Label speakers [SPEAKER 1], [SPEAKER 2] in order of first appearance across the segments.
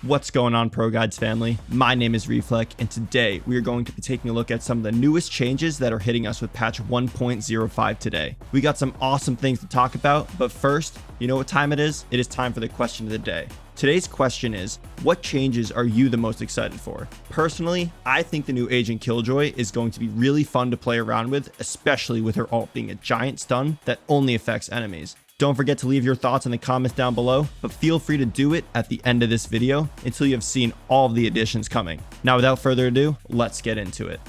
[SPEAKER 1] What's going on, ProGuides family? My name is Reflect, and today we are going to be taking a look at some of the newest changes that are hitting us with patch 1.05 today. We got some awesome things to talk about, but first, you know what time it is? It is time for the question of the day. Today's question is, what changes are you the most excited for? Personally, I think the new Agent KILLJOY is going to be really fun to play around with, especially with her ult being a giant stun that only affects enemies. Don't forget to leave your thoughts in the comments down below, but feel free to do it at the end of this video until you have seen all of the additions coming. Now, without further ado, let's get into it.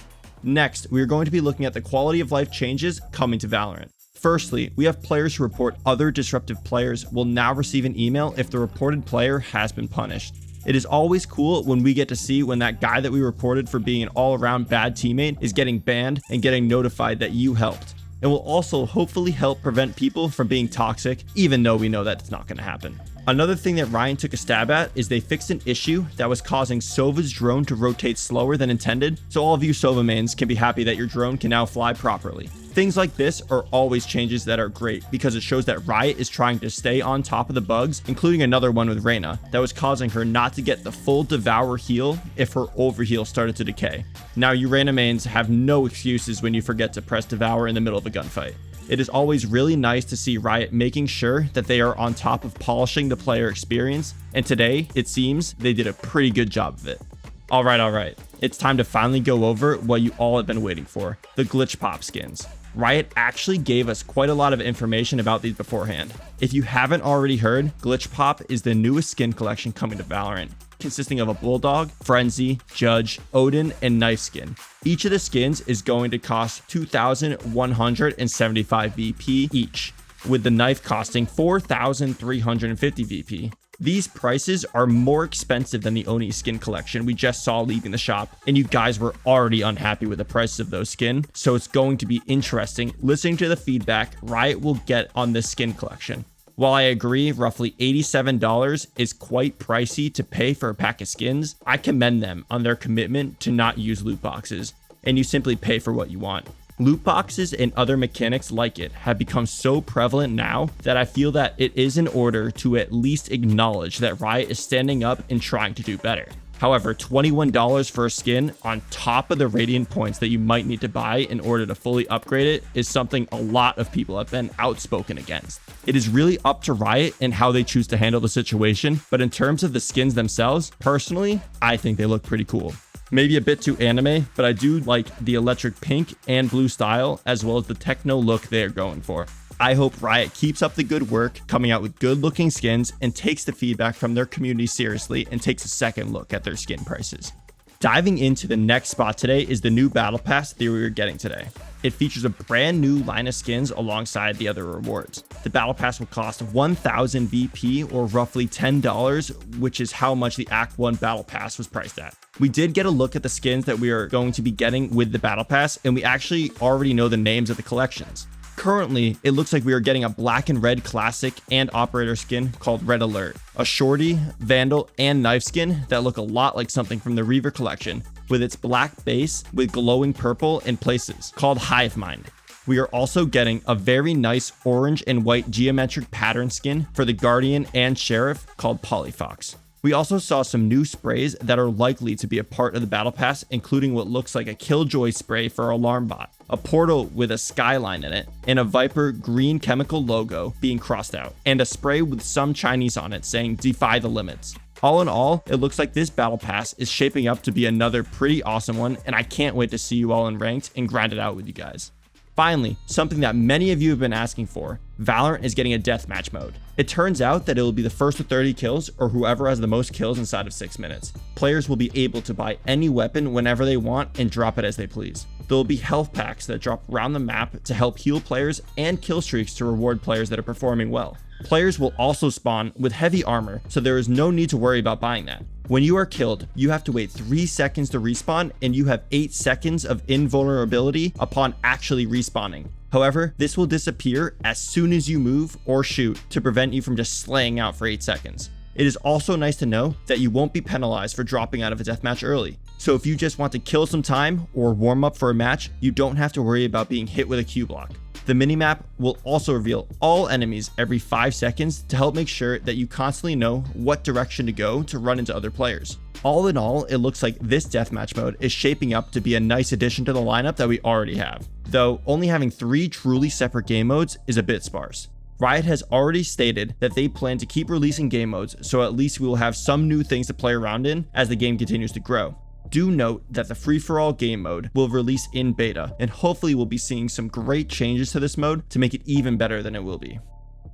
[SPEAKER 1] Next, we are going to be looking at the quality of life changes coming to Valorant. Firstly, we have players who report other disruptive players will now receive an email if the reported player has been punished. It is always cool when we get to see when that guy that we reported for being an all-around bad teammate is getting banned and getting notified that you helped. It will also hopefully help prevent people from being toxic, even though we know that's not going to happen. Another thing that Ryan took a stab at is they fixed an issue that was causing SOVA's drone to rotate slower than intended, so all of you SOVA mains can be happy that your drone can now fly properly. Things like this are always changes that are great because it shows that Riot is trying to stay on top of the bugs, including another one with REYNA that was causing her not to get the full Devour heal if her overheal started to decay. Now you REYNA mains have no excuses when you forget to press Devour in the middle of a gunfight. It is always really nice to see Riot making sure that they are on top of polishing the player experience, and today, it seems, they did a pretty good job of it. Alright, it's time to finally go over what you all have been waiting for, the GLITCHPOP skins. Riot actually gave us quite a lot of information about these beforehand. If you haven't already heard, GLITCHPOP is the newest skin collection coming to Valorant, consisting of a Bulldog, Frenzy, Judge, Odin, and Knife skin. Each of the skins is going to cost 2,175 VP each, with the Knife costing 4,350 VP. These prices are more expensive than the Oni skin collection we just saw leaving the shop, and you guys were already unhappy with the prices of those skin, so it's going to be interesting listening to the feedback Riot will get on this skin collection. While I agree roughly $87 is quite pricey to pay for a pack of skins, I commend them on their commitment to not use loot boxes, and you simply pay for what you want. Loot boxes and other mechanics like it have become so prevalent now that I feel that it is in order to at least acknowledge that Riot is standing up and trying to do better. However, $21 for a skin on top of the Radiant points that you might need to buy in order to fully upgrade it is something a lot of people have been outspoken against. It is really up to Riot and how they choose to handle the situation, but in terms of the skins themselves, personally, I think they look pretty cool. Maybe a bit too anime, but I do like the electric pink and blue style as well as the techno look they are going for. I hope Riot keeps up the good work, coming out with good looking skins, and takes the feedback from their community seriously and takes a second look at their skin prices. Diving into the next spot today is the new Battle Pass that we are getting today. It features a brand new line of skins alongside the other rewards. The Battle Pass will cost 1,000 VP or roughly $10, which is how much the Act 1 Battle Pass was priced at. We did get a look at the skins that we are going to be getting with the Battle Pass, and we actually already know the names of the collections. Currently, it looks like we are getting a black and red classic and operator skin called Red Alert, a shorty, vandal, and knife skin that look a lot like something from the Reaver collection, with its black base with glowing purple in places, called Hive Mind. We are also getting a very nice orange and white geometric pattern skin for the Guardian and Sheriff called Polyfox. We also saw some new sprays that are likely to be a part of the Battle Pass, including what looks like a KILLJOY spray for Alarm Bot, a portal with a skyline in it, and a Viper green chemical logo being crossed out, and a spray with some Chinese on it saying "Defy the Limits." All in all, it looks like this Battle Pass is shaping up to be another pretty awesome one, and I can't wait to see you all in ranked and grind it out with you guys. Finally, something that many of you have been asking for, Valorant is getting a deathmatch mode. It turns out that it will be the first to 30 kills or whoever has the most kills inside of 6 minutes. Players will be able to buy any weapon whenever they want and drop it as they please. There will be health packs that drop around the map to help heal players and kill streaks to reward players that are performing well. Players will also spawn with heavy armor, so there is no need to worry about buying that. When you are killed, you have to wait 3 seconds to respawn, and you have 8 seconds of invulnerability upon actually respawning. However, this will disappear as soon as you move or shoot to prevent you from just slaying out for 8 seconds. It is also nice to know that you won't be penalized for dropping out of a deathmatch early. So if you just want to kill some time or warm up for a match, you don't have to worry about being hit with a Q block. The minimap will also reveal all enemies every 5 seconds to help make sure that you constantly know what direction to go to run into other players. All in all, it looks like this deathmatch mode is shaping up to be a nice addition to the lineup that we already have, though only having 3 truly separate game modes is a bit sparse. Riot has already stated that they plan to keep releasing game modes, so at least we will have some new things to play around in as the game continues to grow. Do note that the free-for-all game mode will release in beta, and hopefully we'll be seeing some great changes to this mode to make it even better than it will be.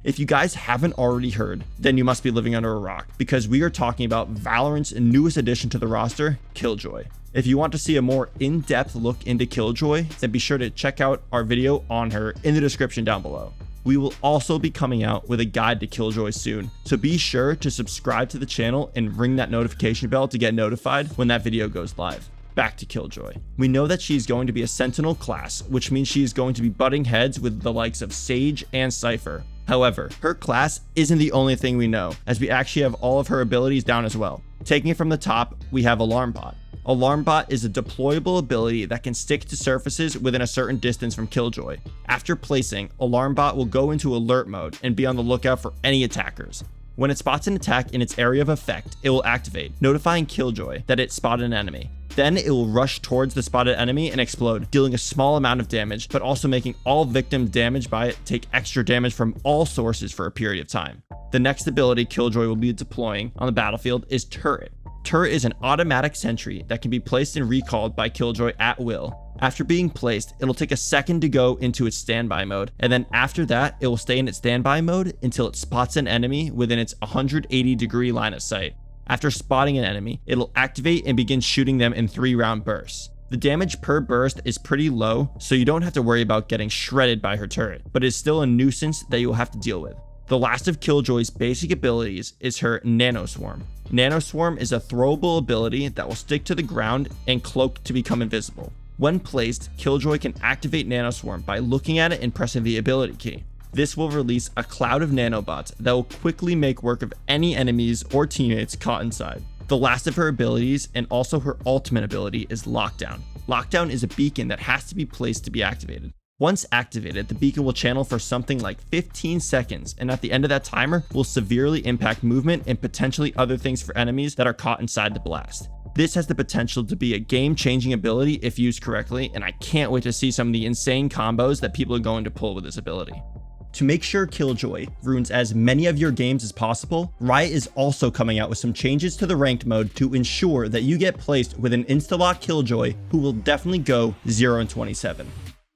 [SPEAKER 1] If you guys haven't already heard, then you must be living under a rock, because we are talking about Valorant's newest addition to the roster, KILLJOY. If you want to see a more in-depth look into KILLJOY, then be sure to check out our video on her in the description down below. We will also be coming out with a guide to KILLJOY soon, so be sure to subscribe to the channel and ring that notification bell to get notified when that video goes live. Back to KILLJOY. We know that she's going to be a Sentinel class, which means she is going to be butting heads with the likes of Sage and CYPHER. However, her class isn't the only thing we know, as we actually have all of her abilities down as well. Taking it from the top, we have Alarmbot. Alarmbot is a deployable ability that can stick to surfaces within a certain distance from KILLJOY. After placing, Alarmbot will go into alert mode and be on the lookout for any attackers. When it spots an attack in its area of effect, it will activate, notifying KILLJOY that it spotted an enemy. Then it will rush towards the spotted enemy and explode, dealing a small amount of damage, but also making all victims damaged by it take extra damage from all sources for a period of time. The next ability KILLJOY will be deploying on the battlefield is Turret. Turret is an automatic sentry that can be placed and recalled by KILLJOY at will. After being placed, it'll take a second to go into its standby mode, and then after that, it will stay in its standby mode until it spots an enemy within its 180-degree line of sight. After spotting an enemy, it'll activate and begin shooting them in 3-round bursts. The damage per burst is pretty low, so you don't have to worry about getting shredded by her turret, but it's still a nuisance that you'll have to deal with. The last of KILLJOY's basic abilities is her Nanoswarm. Nanoswarm is a throwable ability that will stick to the ground and cloak to become invisible. When placed, KILLJOY can activate Nanoswarm by looking at it and pressing the ability key. This will release a cloud of nanobots that will quickly make work of any enemies or teammates caught inside. The last of her abilities, and also her ultimate ability, is Lockdown. Lockdown is a beacon that has to be placed to be activated. Once activated, the beacon will channel for something like 15 seconds, and at the end of that timer, will severely impact movement and potentially other things for enemies that are caught inside the blast. This has the potential to be a game-changing ability if used correctly, and I can't wait to see some of the insane combos that people are going to pull with this ability. To make sure KILLJOY ruins as many of your games as possible, Riot is also coming out with some changes to the ranked mode to ensure that you get placed with an insta-lock KILLJOY who will definitely go 0-27.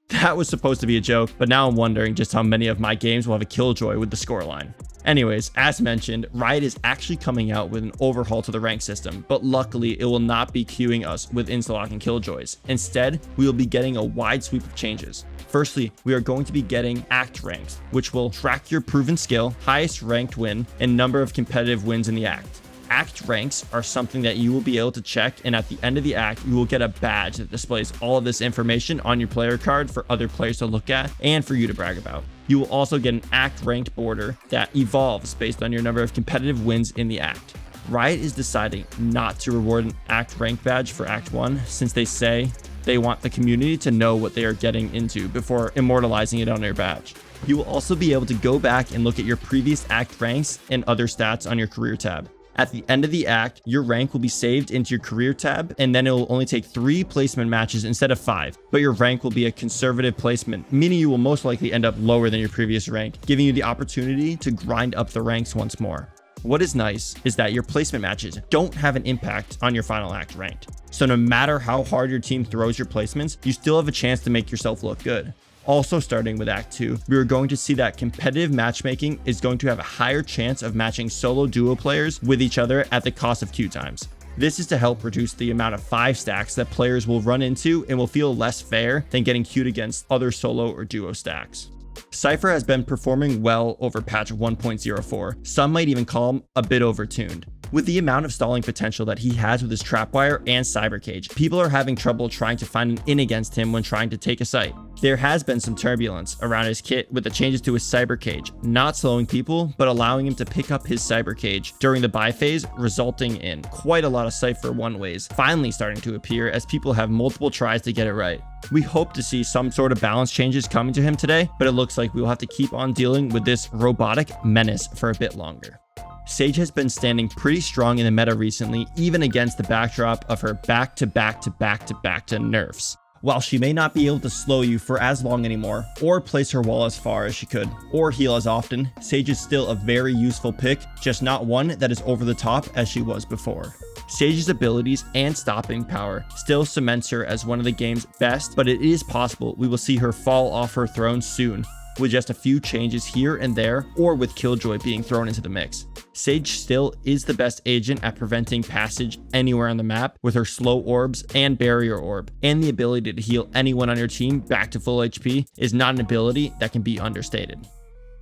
[SPEAKER 1] That was supposed to be a joke, but now I'm wondering just how many of my games will have a KILLJOY with the scoreline. Anyways, as mentioned, Riot is actually coming out with an overhaul to the rank system, but luckily it will not be queuing us with insta-locking KILLJOYs. Instead, we will be getting a wide sweep of changes. Firstly, we are going to be getting act ranks, which will track your proven skill, highest ranked win, and number of competitive wins in the act. Act ranks are something that you will be able to check, and at the end of the act, you will get a badge that displays all of this information on your player card for other players to look at and for you to brag about. You will also get an act ranked border that evolves based on your number of competitive wins in the act. Riot is deciding not to reward an act rank badge for Act 1 since they say they want the community to know what they are getting into before immortalizing it on their badge. You will also be able to go back and look at your previous act ranks and other stats on your career tab. At the end of the act, your rank will be saved into your career tab, and then it will only take 3 placement matches instead of 5, but your rank will be a conservative placement, meaning you will most likely end up lower than your previous rank, giving you the opportunity to grind up the ranks once more. What is nice is that your placement matches don't have an impact on your final act ranked. So no matter how hard your team throws your placements, you still have a chance to make yourself look good. Also starting with Act 2, we are going to see that competitive matchmaking is going to have a higher chance of matching solo duo players with each other at the cost of queue times. This is to help reduce the amount of 5 stacks that players will run into and will feel less fair than getting queued against other solo or duo stacks. CYPHER has been performing well over patch 1.04. Some might even call him a bit overtuned. With the amount of stalling potential that he has with his trapwire and cyber cage, people are having trouble trying to find an in against him when trying to take a site. There has been some turbulence around his kit with the changes to his cyber cage, not slowing people, but allowing him to pick up his cyber cage during the buy phase, resulting in quite a lot of Cypher one-ways finally starting to appear as people have multiple tries to get it right. We hope to see some sort of balance changes coming to him today, but it looks like we will have to keep on dealing with this robotic menace for a bit longer. Sage has been standing pretty strong in the meta recently, even against the backdrop of her back-to-back-to-back-to-back-to nerfs. While she may not be able to slow you for as long anymore, or place her wall as far as she could, or heal as often, Sage is still a very useful pick, just not one that is over the top as she was before. Sage's abilities and stopping power still cements her as one of the game's best, but it is possible we will see her fall off her throne soon, with just a few changes here and there, or with KILLJOY being thrown into the mix. Sage still is the best agent at preventing passage anywhere on the map with her slow orbs and barrier orb, and the ability to heal anyone on your team back to full HP is not an ability that can be understated.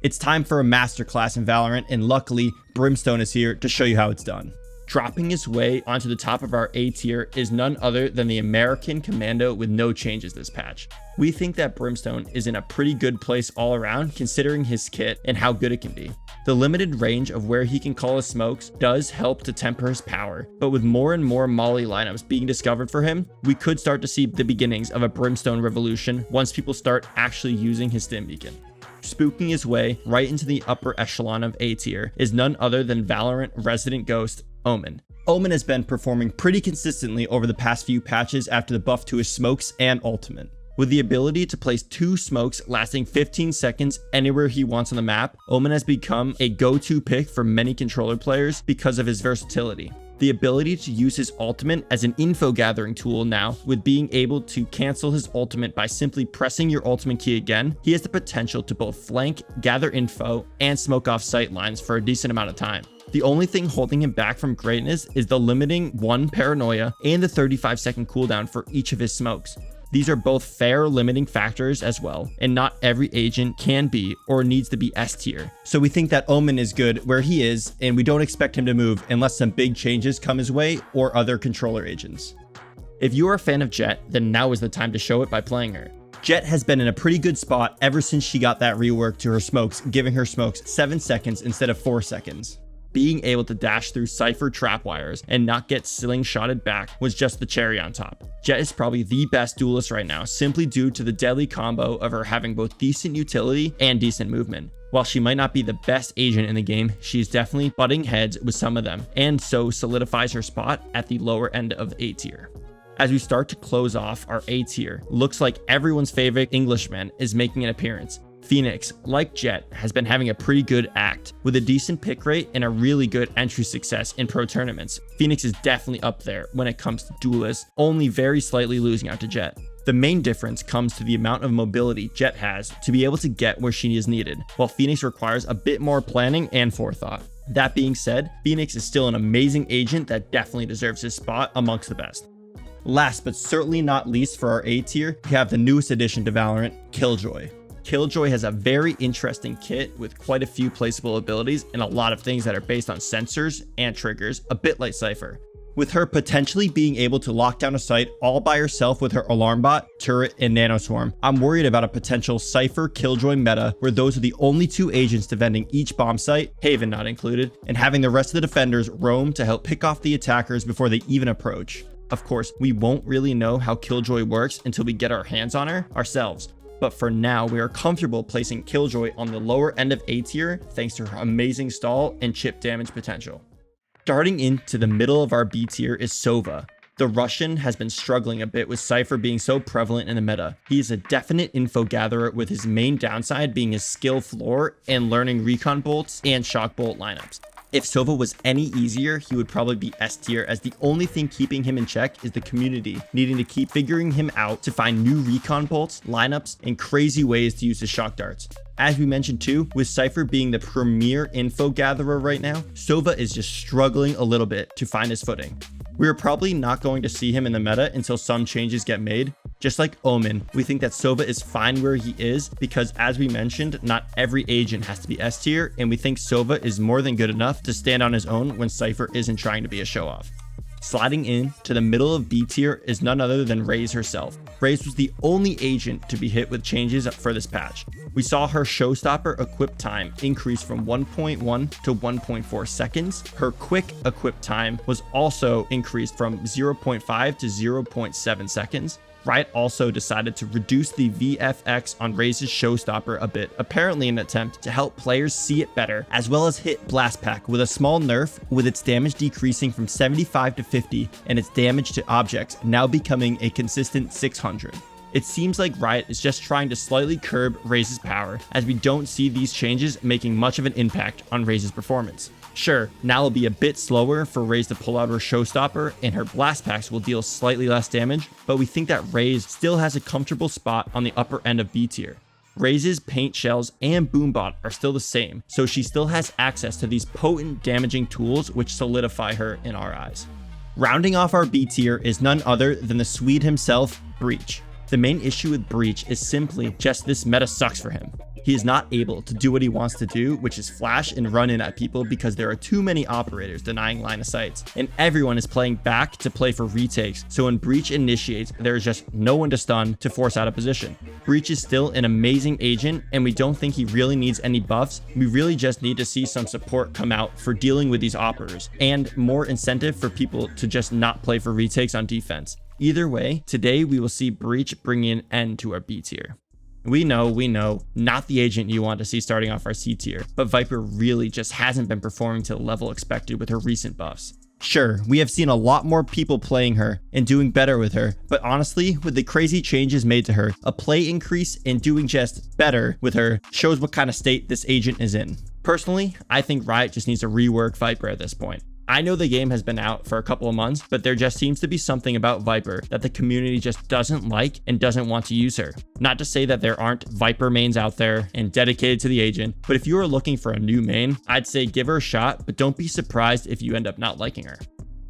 [SPEAKER 1] It's time for a masterclass in Valorant, and luckily Brimstone is here to show you how it's done. Dropping his way onto the top of our A tier is none other than the American Commando with no changes this patch. We think that Brimstone is in a pretty good place all around considering his kit and how good it can be. The limited range of where he can call his smokes does help to temper his power, but with more and more Molly lineups being discovered for him, we could start to see the beginnings of a Brimstone revolution once people start actually using his stim beacon. Spooking his way right into the upper echelon of A tier is none other than Valorant resident ghost OMEN. OMEN has been performing pretty consistently over the past few patches after the buff to his smokes and ultimate. With the ability to place 2 smokes lasting 15 seconds anywhere he wants on the map, OMEN has become a go-to pick for many controller players because of his versatility. The ability to use his ultimate as an info gathering tool now, with being able to cancel his ultimate by simply pressing your ultimate key again, he has the potential to both flank, gather info, and smoke off sight lines for a decent amount of time. The only thing holding him back from greatness is the limiting 1 paranoia and the 35-second cooldown for each of his smokes. These are both fair limiting factors as well, and not every agent can be or needs to be S tier. So we think that OMEN is good where he is, and we don't expect him to move unless some big changes come his way or other controller agents. If you are a fan of JETT, then now is the time to show it by playing her. JETT has been in a pretty good spot ever since she got that rework to her smokes, giving her smokes 7 seconds instead of 4 seconds. Being able to dash through Cypher trapwires and not get slingshotted back was just the cherry on top. JETT is probably the best duelist right now simply due to the deadly combo of her having both decent utility and decent movement. While she might not be the best agent in the game, she's definitely butting heads with some of them, and so solidifies her spot at the lower end of the A tier. As we start to close off our A tier, looks like everyone's favorite Englishman is making an appearance. Phoenix, like JETT, has been having a pretty good act, with a decent pick rate and a really good entry success in pro tournaments. Phoenix is definitely up there when it comes to duelists, only very slightly losing out to JETT. The main difference comes to the amount of mobility JETT has to be able to get where she is needed, while Phoenix requires a bit more planning and forethought. That being said, Phoenix is still an amazing agent that definitely deserves his spot amongst the best. Last but certainly not least for our A tier, we have the newest addition to Valorant, KILLJOY. KILLJOY has a very interesting kit with quite a few placeable abilities and a lot of things that are based on sensors and triggers, a bit like CYPHER. With her potentially being able to lock down a site all by herself with her alarm bot, turret, and nanoswarm, I'm worried about a potential CYPHER KILLJOY meta where those are the only 2 agents defending each bomb site, Haven not included, and having the rest of the defenders roam to help pick off the attackers before they even approach. Of course, we won't really know how KILLJOY works until we get our hands on her ourselves. But for now, we are comfortable placing KILLJOY on the lower end of A tier thanks to her amazing stall and chip damage potential. Starting into the middle of our B tier is SOVA. The Russian has been struggling a bit with CYPHER being so prevalent in the meta. He is a definite info gatherer, with his main downside being his skill floor and learning recon bolts and shock bolt lineups. If SOVA was any easier, he would probably be S tier, as the only thing keeping him in check is the community needing to keep figuring him out to find new recon bolts, lineups, and crazy ways to use his shock darts. As we mentioned too, with CYPHER being the premier info gatherer right now, SOVA is just struggling a little bit to find his footing. We are probably not going to see him in the meta until some changes get made. Just like Omen, we think that SOVA is fine where he is because, as we mentioned, not every agent has to be S tier, and we think SOVA is more than good enough to stand on his own when CYPHER isn't trying to be a show-off. Sliding in to the middle of B tier is none other than RAZE herself. RAZE was the only agent to be hit with changes for this patch. We saw her showstopper equip time increase from 1.1 to 1.4 seconds. Her quick equip time was also increased from 0.5 to 0.7 seconds. Riot also decided to reduce the VFX on RAZE's showstopper a bit, apparently in an attempt to help players see it better, as well as hit Blast Pack with a small nerf, with its damage decreasing from 75 to 50 and its damage to objects now becoming a consistent 600. It seems like Riot is just trying to slightly curb RAZE's power, as we don't see these changes making much of an impact on RAZE's performance. Sure, now it'll be a bit slower for RAZE to pull out her showstopper, and her blast packs will deal slightly less damage, but we think that RAZE still has a comfortable spot on the upper end of B tier. RAZE's paint shells and boombot are still the same, so she still has access to these potent damaging tools which solidify her in our eyes. Rounding off our B tier is none other than the Swede himself, Breach. The main issue with Breach is simply just this meta sucks for him. He is not able to do what he wants to do, which is flash and run in at people because there are too many operators denying line of sights, and everyone is playing back to play for retakes, so when Breach initiates, there is just no one to stun to force out a position. Breach is still an amazing agent, and we don't think he really needs any buffs. We really just need to see some support come out for dealing with these operators, and more incentive for people to just not play for retakes on defense. Either way, today we will see Breach bringing an end to our B tier. We know, not the agent you want to see starting off our C tier, but Viper really just hasn't been performing to the level expected with her recent buffs. Sure, we have seen a lot more people playing her and doing better with her, but honestly, with the crazy changes made to her, a play increase and doing just better with her shows what kind of state this agent is in. Personally, I think Riot just needs to rework Viper at this point. I know the game has been out for a couple of months, but there just seems to be something about Viper that the community just doesn't like and doesn't want to use her. Not to say that there aren't Viper mains out there and dedicated to the agent, but if you are looking for a new main, I'd say give her a shot, but don't be surprised if you end up not liking her.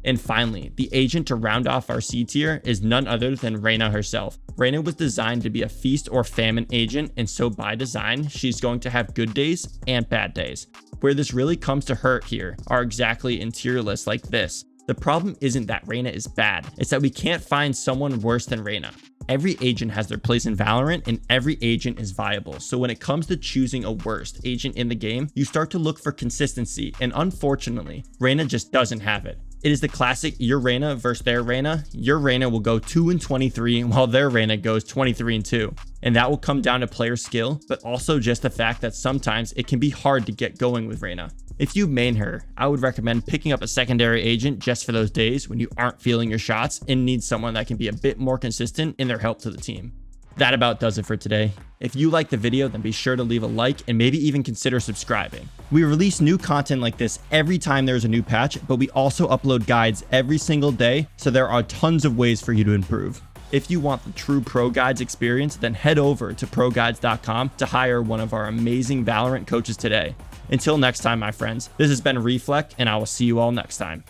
[SPEAKER 1] And finally, the agent to round off our C tier is none other than REYNA herself. REYNA was designed to be a feast or famine agent, and so by design, she's going to have good days and bad days. Where this really comes to hurt here are exactly in tier lists like this. The problem isn't that REYNA is bad, it's that we can't find someone worse than REYNA. Every agent has their place in Valorant, and every agent is viable, so when it comes to choosing a worst agent in the game, you start to look for consistency, and unfortunately, REYNA just doesn't have it. It is the classic your REYNA versus their REYNA. Your REYNA will go 2-23 while their REYNA goes 23-2. And that will come down to player skill, but also just the fact that sometimes it can be hard to get going with REYNA. If you main her, I would recommend picking up a secondary agent just for those days when you aren't feeling your shots and need someone that can be a bit more consistent in their help to the team. That about does it for today. If you liked the video, then be sure to leave a like and maybe even consider subscribing. We release new content like this every time there's a new patch, but we also upload guides every single day, so there are tons of ways for you to improve. If you want the true ProGuides experience, then head over to ProGuides.com to hire one of our amazing Valorant coaches today. Until next time, my friends, this has been Reflect, and I will see you all next time.